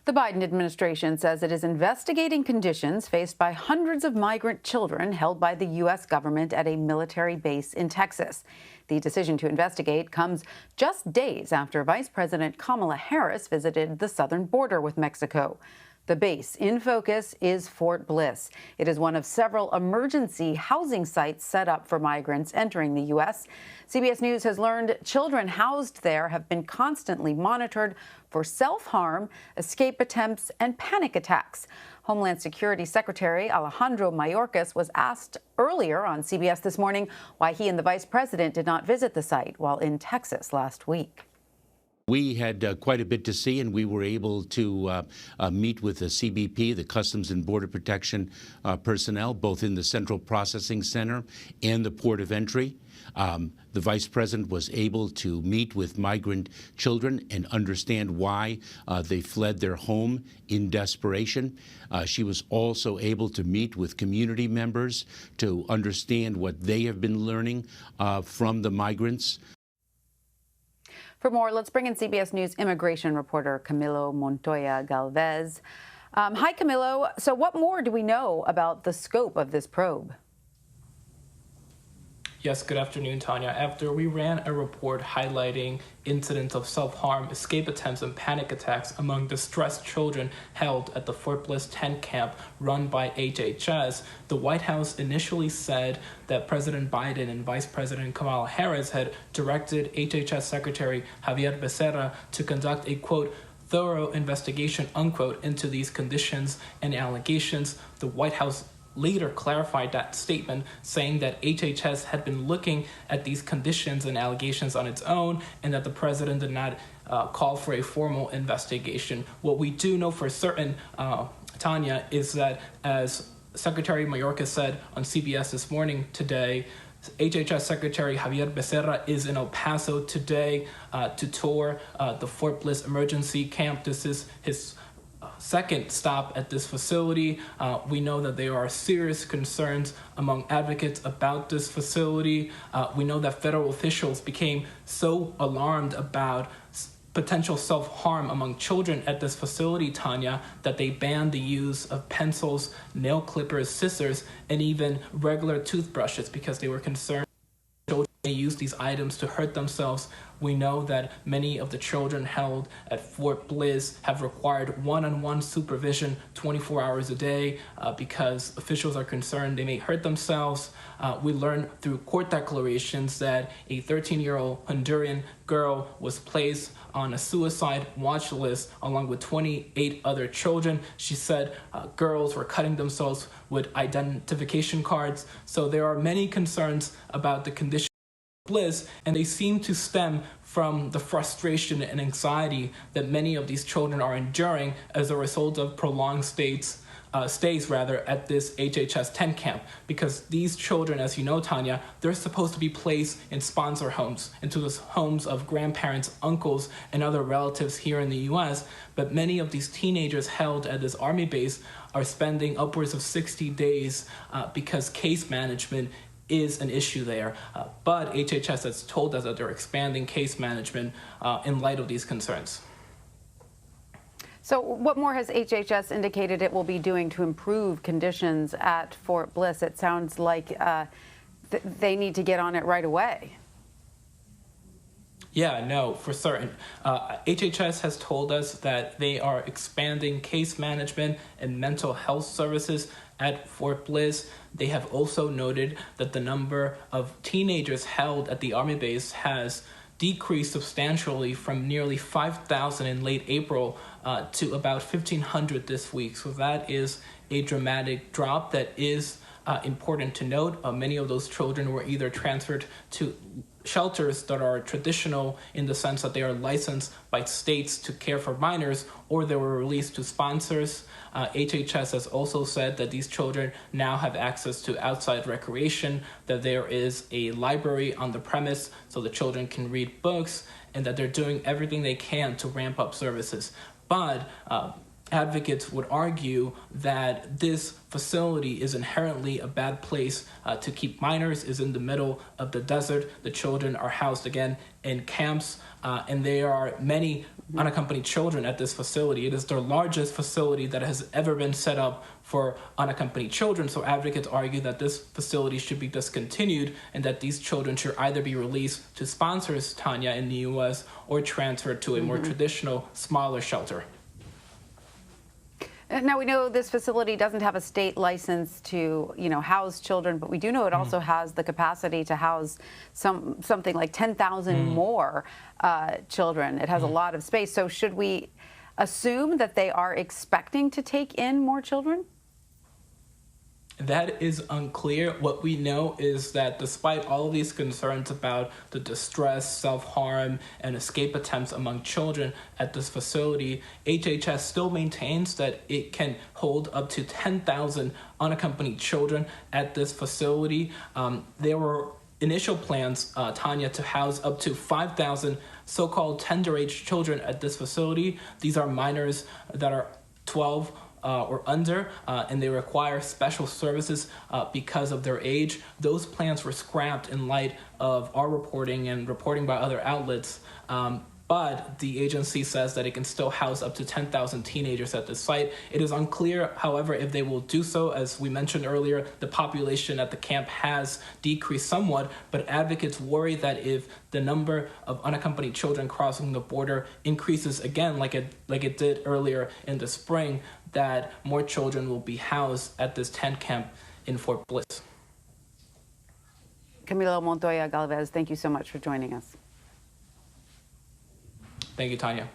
The Biden administration says it is investigating conditions faced by hundreds of migrant children held by the U.S. government at a military base in Texas. The decision to investigate comes just days after Vice President Kamala Harris visited the southern border with Mexico. The base in focus is Fort Bliss. It is one of several emergency housing sites set up for migrants entering the U.S. CBS News has learned children housed there have been constantly monitored for self-harm, escape attempts, and panic attacks. Homeland Security Secretary Alejandro Mayorkas was asked earlier on CBS This Morning why he and the vice president did not visit the site while in Texas last week. We had quite a bit to see, and we were able to meet with the CBP, the Customs and Border Protection personnel, both in the Central Processing Center and the port of entry. The Vice President was able to meet with migrant children and understand why they fled their home in desperation. She was also able to meet with community members to understand what they have been learning from the migrants. For more, let's bring in CBS News immigration reporter Camilo Montoya-Galvez. Hi, Camilo. So what more do we know about the scope of this probe? Yes, good afternoon, Tanya. After we ran a report highlighting incidents of self-harm, escape attempts, and panic attacks among distressed children held at the Fort Bliss tent camp run by HHS, the White House initially said that President Biden and Vice President Kamala Harris had directed HHS Secretary Javier Becerra to conduct a, quote, thorough investigation, unquote, into these conditions and allegations. The White House later clarified that statement, saying that HHS had been looking at these conditions and allegations on its own, and that the president did not call for a formal investigation. What we do know for certain, Tanya, is that, as Secretary Mayorkas said on CBS This Morning today, HHS Secretary Javier Becerra is in El Paso today to tour the Fort Bliss emergency camp. This is his second stop at this facility. We know that there are serious concerns among advocates about this facility. We know that federal officials became so alarmed about potential self-harm among children at this facility, Tanya, that they banned the use of pencils, nail clippers, scissors, and even regular toothbrushes because they were concerned children may use these items to hurt themselves. We know that many of the children held at Fort Bliss have required one-on-one supervision 24 hours a day because officials are concerned they may hurt themselves. We learned through court declarations that a 13-year-old Honduran girl was placed on a suicide watch list along with 28 other children. She said girls were cutting themselves with identification cards. So there are many concerns about the condition Bliss, and they seem to stem from the frustration and anxiety that many of these children are enduring as a result of prolonged stays at this HHS tent camp. Because these children, as you know, Tanya, they're supposed to be placed in sponsor homes, into the homes of grandparents, uncles, and other relatives here in the U.S. But many of these teenagers held at this Army base are spending upwards of 60 days because case management is an issue there, but HHS has told us that they're expanding case management in light of these concerns. So what more has HHS indicated it will be doing to improve conditions at Fort Bliss? It sounds like they need to get on it right away. Yeah, no, for certain. HHS has told us that they are expanding case management and mental health services at Fort Bliss. They have also noted that the number of teenagers held at the Army base has decreased substantially from nearly 5,000 in late April to about 1,500 this week. So that is a dramatic drop that is important to note. Many of those children were either transferred to shelters that are traditional in the sense that they are licensed by states to care for minors, or they were released to sponsors. HHS has also said that these children now have access to outside recreation, that there is a library on the premise so the children can read books, and that they're doing everything they can to ramp up services. But advocates would argue that this facility is inherently a bad place to keep minors, is in the middle of the desert. The children are housed again in camps, and there are many unaccompanied children at this facility. It is the largest facility that has ever been set up for unaccompanied children. So advocates argue that this facility should be discontinued and that these children should either be released to sponsors, Tanya, in the U.S. or transferred to a more traditional, smaller shelter. Now, we know this facility doesn't have a state license to, house children, but we do know it also has the capacity to house something like 10,000 more children. It has a lot of space. So should we assume that they are expecting to take in more children? That is unclear. What we know is that despite all of these concerns about the distress, self-harm, and escape attempts among children at this facility, HHS still maintains that it can hold up to 10,000 unaccompanied children at this facility. There were initial plans, Tanya, to house up to 5,000 so-called tender-age children at this facility. These are minors that are 12 or under, and they require special services because of their age. Those plans were scrapped in light of our reporting and reporting by other outlets. But the agency says that it can still house up to 10,000 teenagers at this site. It is unclear, however, if they will do so. As we mentioned earlier, the population at the camp has decreased somewhat, but advocates worry that if the number of unaccompanied children crossing the border increases again, like it did earlier in the spring, that more children will be housed at this tent camp in Fort Bliss. Camilo Montoya-Galvez, thank you so much for joining us. Thank you, Tanya.